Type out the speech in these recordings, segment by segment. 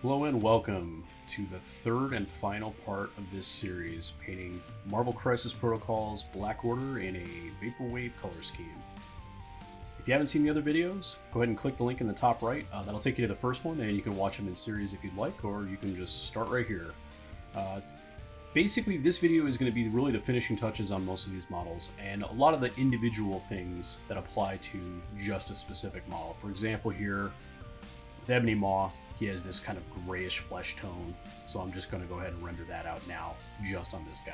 Hello and welcome to the third and final part of this series, painting Marvel Crisis Protocol's Black Order in a Vaporwave color scheme. If you haven't seen the other videos, go ahead and click the link in the top right. That'll take you to the first one, and you can watch them in series if you'd like, or you can just start right here. Basically, this video is going to be really the finishing touches on most of these models, and a lot of the individual things that apply to just a specific model. For example, here, with Ebony Maw, he has this kind of grayish flesh tone, so I'm just going to go ahead and render that out now, just on this guy.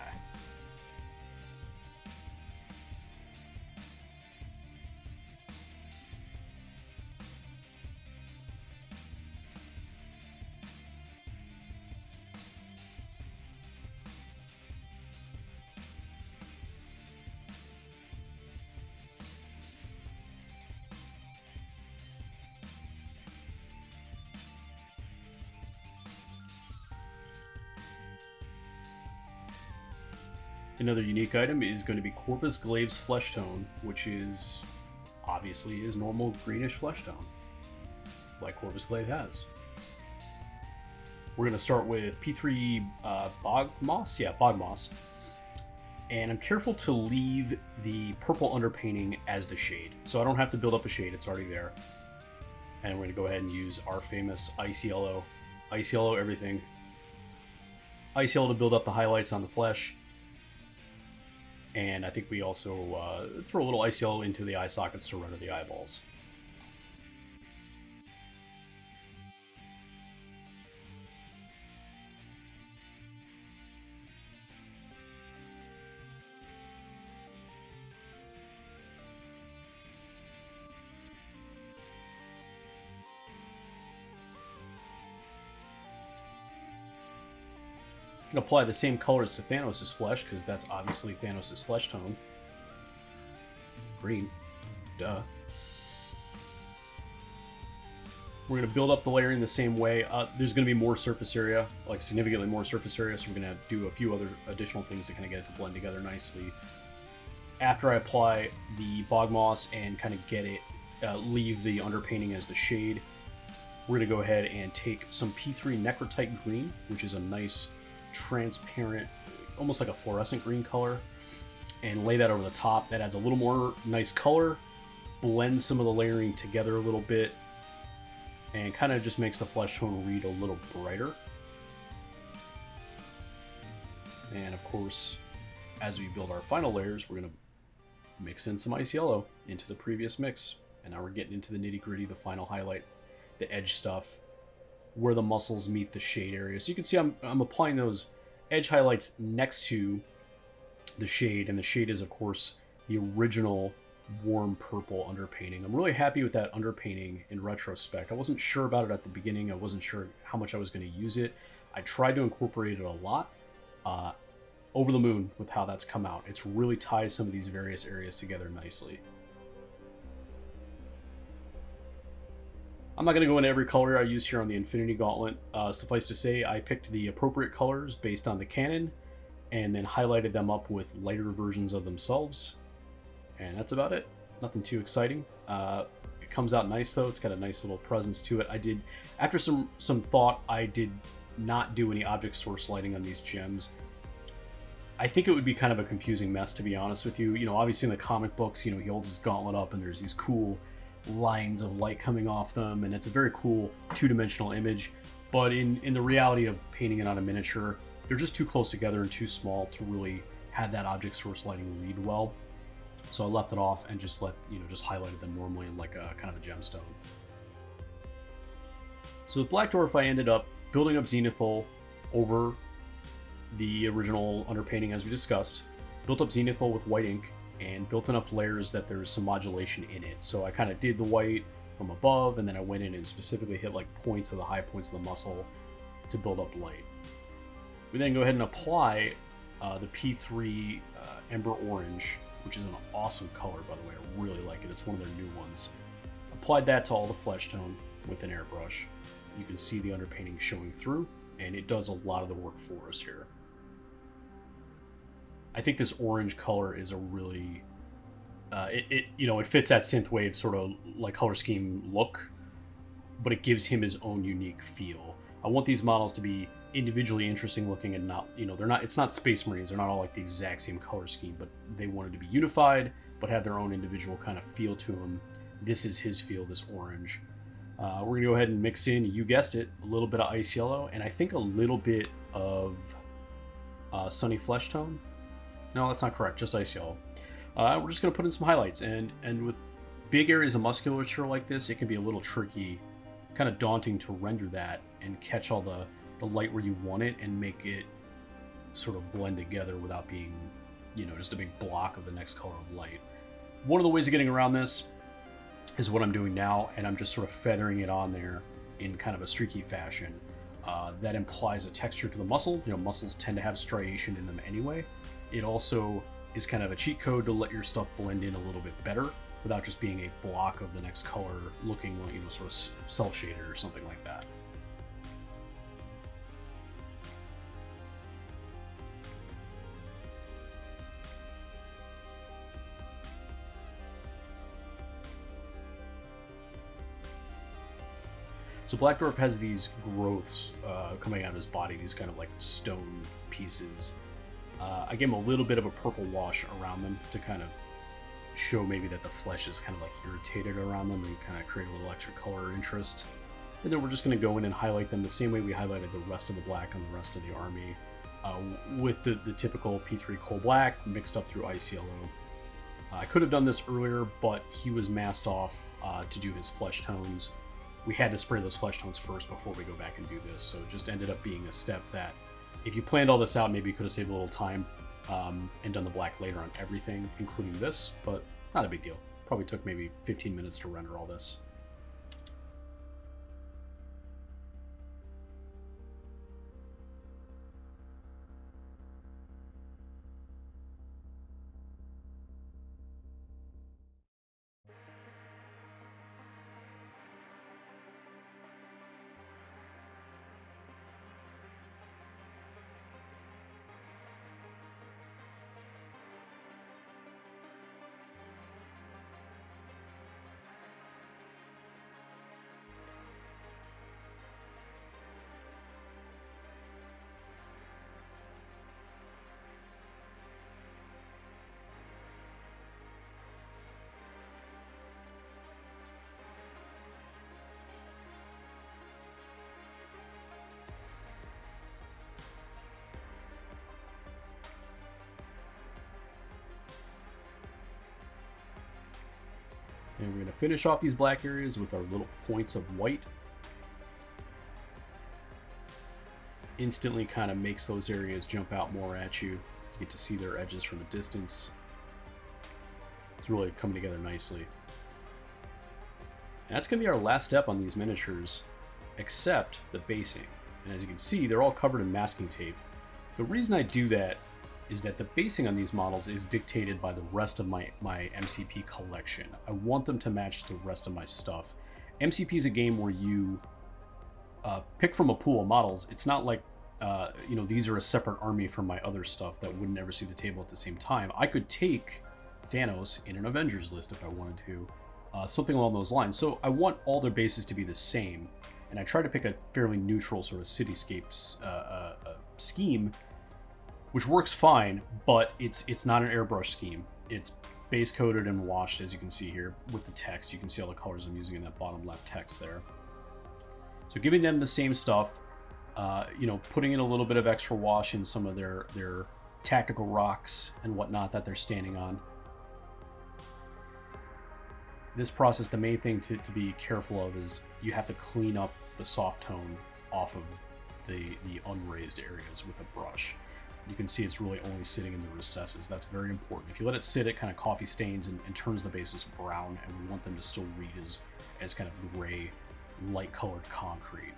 Another unique item is going to be Corvus Glaive's flesh tone, which is obviously his normal greenish flesh tone, like Corvus Glaive has. We're going to start with P3 Bog Moss, and I'm careful to leave the purple underpainting as the shade, so I don't have to build up a shade, it's already there. And we're going to go ahead and use our famous Ice Yellow everything. Ice Yellow to build up the highlights on the flesh. And I think we also throw a little Ice Yellow into the eye sockets to render the eyeballs. You can apply the same colors to Thanos' flesh, because that's obviously Thanos' flesh tone. Green. Duh. We're going to build up the layering the same way. There's going to be more surface area, like significantly more surface area, so we're going to do a few other additional things to kind of get it to blend together nicely. After I apply the Bog Moss and kind of get it, leave the underpainting as the shade, we're going to go ahead and take some P3 Necrotite Green, which is a nice transparent, almost like a fluorescent green color, and lay that over the top. That adds a little more nice color, blends some of the layering together a little bit, and kind of just makes the flesh tone read a little brighter. And of course, as we build our final layers, we're going to mix in some Ice Yellow into the previous mix, and now we're getting into the nitty-gritty, the final highlight, the edge stuff, where the muscles meet the shade area. So you can see I'm applying those edge highlights next to the shade, and the shade is, of course, the original warm purple underpainting. I'm really happy with that underpainting in retrospect. I wasn't sure about it at the beginning. I wasn't sure how much I was going to use it. I tried to incorporate it a lot. Over the moon with how that's come out. It's really ties some of these various areas together nicely. I'm not going to go into every color I use here on the Infinity Gauntlet. Suffice to say, I picked the appropriate colors based on the canon, and then highlighted them up with lighter versions of themselves. And that's about it. Nothing too exciting. It comes out nice though. It's got a nice little presence to it. I did, after some thought, I did not do any object source lighting on these gems. I think it would be kind of a confusing mess, to be honest with you. You know, obviously in the comic books, you know, he holds his gauntlet up and there's these cool lines of light coming off them, and it's a very cool two-dimensional image. But in the reality of painting it on a miniature, they're just too close together and too small to really have that object source lighting read well. So I left it off and just just highlighted them normally in like a kind of a gemstone. So with Black Dwarf, I ended up building up Zenithal over the original underpainting as we discussed, built up Zenithal with white ink, and built enough layers that there's some modulation in it. So I kind of did the white from above, and then I went in and specifically hit like points of the high points of the muscle to build up light. We then go ahead and apply the P3 Ember Orange, which is an awesome color, by the way. I really like it. It's one of their new ones. Applied that to all the flesh tone with an airbrush. You can see the underpainting showing through, and it does a lot of the work for us here. I think this orange color is a really it fits that synthwave sort of like color scheme look, but it gives him his own unique feel. I want these models to be individually interesting looking and not, it's not Space Marines. They're not all like the exact same color scheme, but they wanted to be unified, but have their own individual kind of feel to them. This is his feel, this orange. We're going to go ahead and mix in, you guessed it, a little bit of ice yellow, and I think a little bit of sunny flesh tone. No, that's not correct, just ice yellow. We're just going to put in some highlights, and with big areas of musculature like this, it can be a little tricky, kind of daunting to render that and catch all the light where you want it and make it sort of blend together without being, just a big block of the next color of light. One of the ways of getting around this is what I'm doing now, and I'm just sort of feathering it on there in kind of a streaky fashion. That implies a texture to the muscle. Muscles tend to have striation in them anyway. It also is kind of a cheat code to let your stuff blend in a little bit better without just being a block of the next color looking like, sort of cell shaded or something like that. So Black Dwarf has these growths coming out of his body, these kind of like stone pieces. I gave him a little bit of a purple wash around them to kind of show maybe that the flesh is kind of like irritated around them and kind of create a little extra color interest. And then we're just going to go in and highlight them the same way we highlighted the rest of the black on the rest of the army, with the typical P3 coal black mixed up through ice yellow. I could have done this earlier, but he was masked off to do his flesh tones. We had to spray those flesh tones first before we go back and do this, so it just ended up being a step that, if you planned all this out, maybe you could have saved a little time and done the black later on everything, including this, but not a big deal. Probably took maybe 15 minutes to render all this. And we're going to finish off these black areas with our little points of white. Instantly kind of makes those areas jump out more at you. You get to see their edges from a distance. It's really coming together nicely. And that's going to be our last step on these miniatures, except the basing. And as you can see, they're all covered in masking tape. The reason I do that is that the basing on these models is dictated by the rest of my MCP collection. I want them to match the rest of my stuff. MCP is a game where you pick from a pool of models. It's not like, these are a separate army from my other stuff that would never see the table at the same time. I could take Thanos in an Avengers list if I wanted to, something along those lines. So I want all their bases to be the same, and I try to pick a fairly neutral sort of cityscapes scheme, which works fine, but it's not an airbrush scheme. It's base coated and washed, as you can see here with the text. You can see all the colors I'm using in that bottom left text there. So giving them the same stuff, putting in a little bit of extra wash in some of their tactical rocks and whatnot that they're standing on. This process, the main thing to be careful of is you have to clean up the soft tone off of the unraised areas with a brush. You can see it's really only sitting in the recesses. That's very important. If you let it sit, it kind of coffee stains and turns the bases brown, and we want them to still read as kind of gray, light-colored concrete.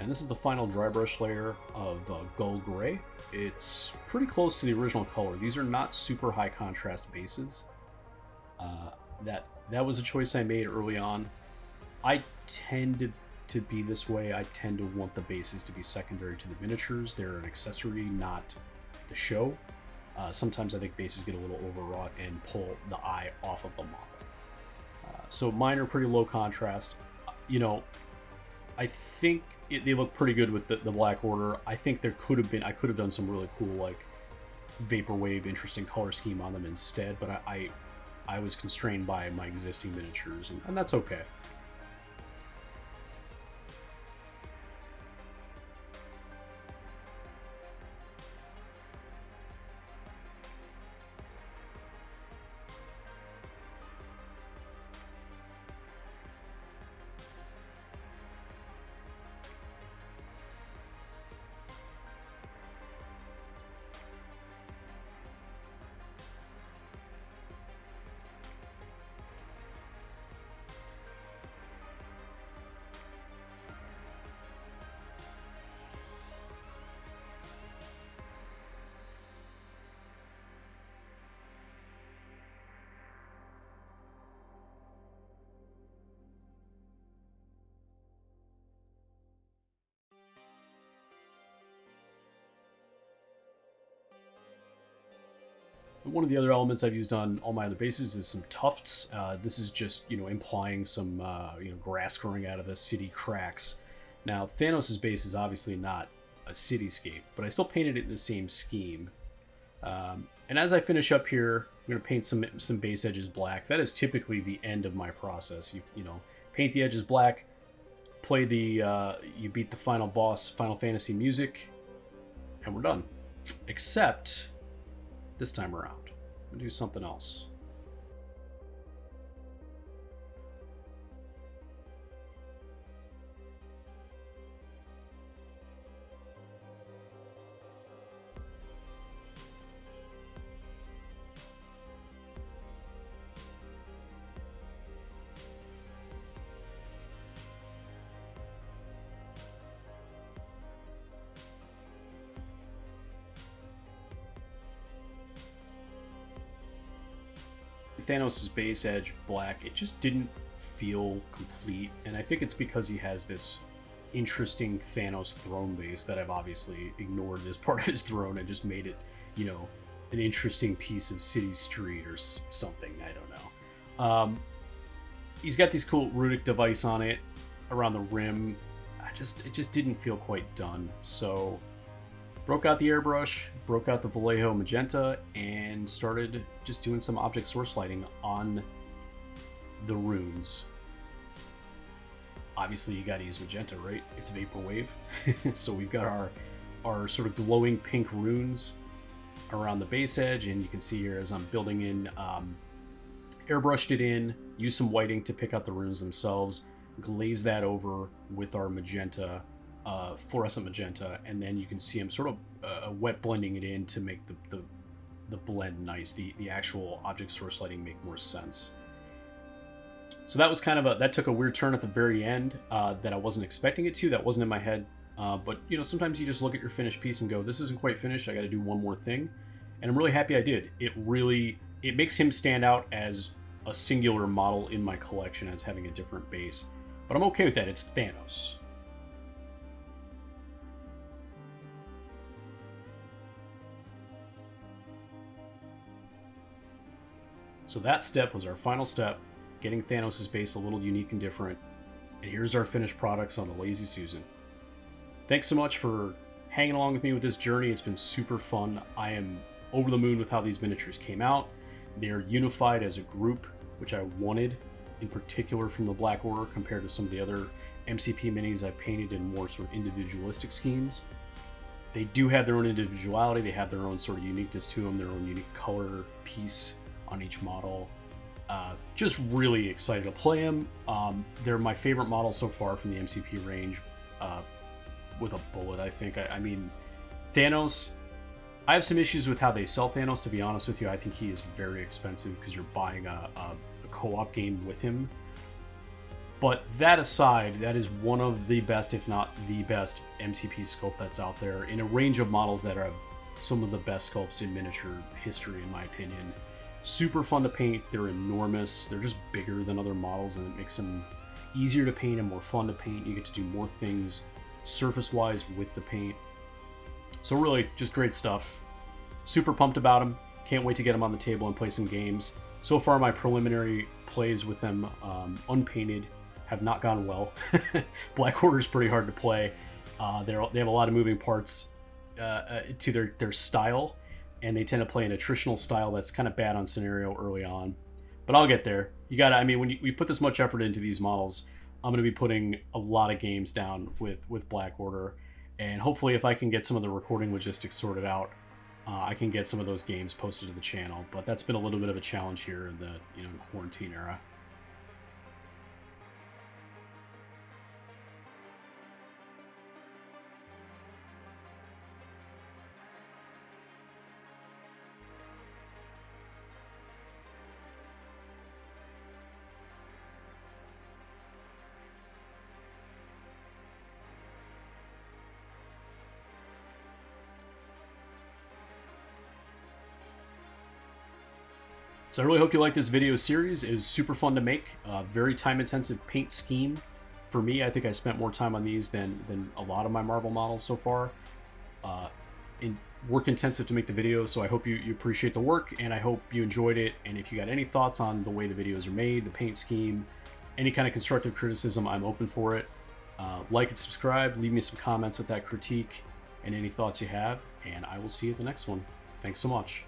and this is the final dry brush layer of Gold Gray. It's pretty close to the original color. These are not super high contrast bases. That was a choice I made early on. I tend to be this way. I tend to want the bases to be secondary to the miniatures. They're an accessory, not the show. Sometimes I think bases get a little overwrought and pull the eye off of the model. So mine are pretty low contrast. You know, I think they look pretty good with the Black Order. I think I could have done some really cool, like, Vaporwave, interesting color scheme on them instead, but I was constrained by my existing miniatures, and that's okay. One of the other elements I've used on all my other bases is some tufts. This is just, implying some, grass growing out of the city cracks. Now, Thanos' base is obviously not a cityscape, but I still painted it in the same scheme. And as I finish up here, I'm going to paint some base edges black. That is typically the end of my process. You paint the edges black, play you beat the final boss, Final Fantasy music, and we're done. Except this time around, I'm gonna do something else. Thanos' base edge black, it just didn't feel complete, and I think it's because he has this interesting Thanos throne base that I've obviously ignored as part of his throne and just made it, an interesting piece of city street or something. I don't know. He's got these cool runic device on it around the rim. It just didn't feel quite done. So broke out the airbrush, broke out the Vallejo magenta, and started just doing some object source lighting on the runes. Obviously, you gotta use magenta, right? It's Vaporwave. So we've got our sort of glowing pink runes around the base edge, and you can see here as I'm building in, airbrushed it in, used some whiting to pick out the runes themselves, glaze that over with our magenta, fluorescent magenta, and then you can see I'm sort of wet blending it in to make the blend nice, the actual object source lighting make more sense. So that was that took a weird turn at the very end that I wasn't expecting it to. That wasn't in my head, but sometimes you just look at your finished piece and go, this isn't quite finished, I got to do one more thing, and I'm really happy I did. It makes him stand out as a singular model in my collection as having a different base, but I'm okay with that. It's Thanos. So that step was our final step, getting Thanos' base a little unique and different. And here's our finished products on the Lazy Susan. Thanks so much for hanging along with me with this journey. It's been super fun. I am over the moon with how these miniatures came out. They're unified as a group, which I wanted, in particular from the Black Order compared to some of the other MCP minis I painted in more sort of individualistic schemes. They do have their own individuality. They have their own sort of uniqueness to them, their own unique color piece on each model. Just really excited to play them. They're my favorite model so far from the MCP range, with a bullet, I think. I mean, Thanos, I have some issues with how they sell Thanos, to be honest with you. I think he is very expensive because you're buying a co-op game with him. But that aside, that is one of the best, if not the best, MCP sculpt that's out there in a range of models that have some of the best sculpts in miniature history, in my opinion. Super fun to paint. They're enormous. They're just bigger than other models, and it makes them easier to paint and more fun to paint. You get to do more things surface-wise with the paint. So really, just great stuff. Super pumped about them. Can't wait to get them on the table and play some games. So far, my preliminary plays with them unpainted have not gone well. Black Order is pretty hard to play. They have a lot of moving parts to their style, and they tend to play an attritional style that's kind of bad on scenario early on. But I'll get there. You gotta, I mean, when you put this much effort into these models, I'm gonna be putting a lot of games down with Black Order, and hopefully if I can get some of the recording logistics sorted out, I can get some of those games posted to the channel. But that's been a little bit of a challenge here in the quarantine era. So I really hope you like this video series. It is super fun to make. Very time-intensive paint scheme. For me, I think I spent more time on these than a lot of my Marvel models so far. Work intensive to make the video, so I hope you appreciate the work, and I hope you enjoyed it. And if you got any thoughts on the way the videos are made, the paint scheme, any kind of constructive criticism, I'm open for it. Like and subscribe, leave me some comments with that critique and any thoughts you have, and I will see you at the next one. Thanks so much.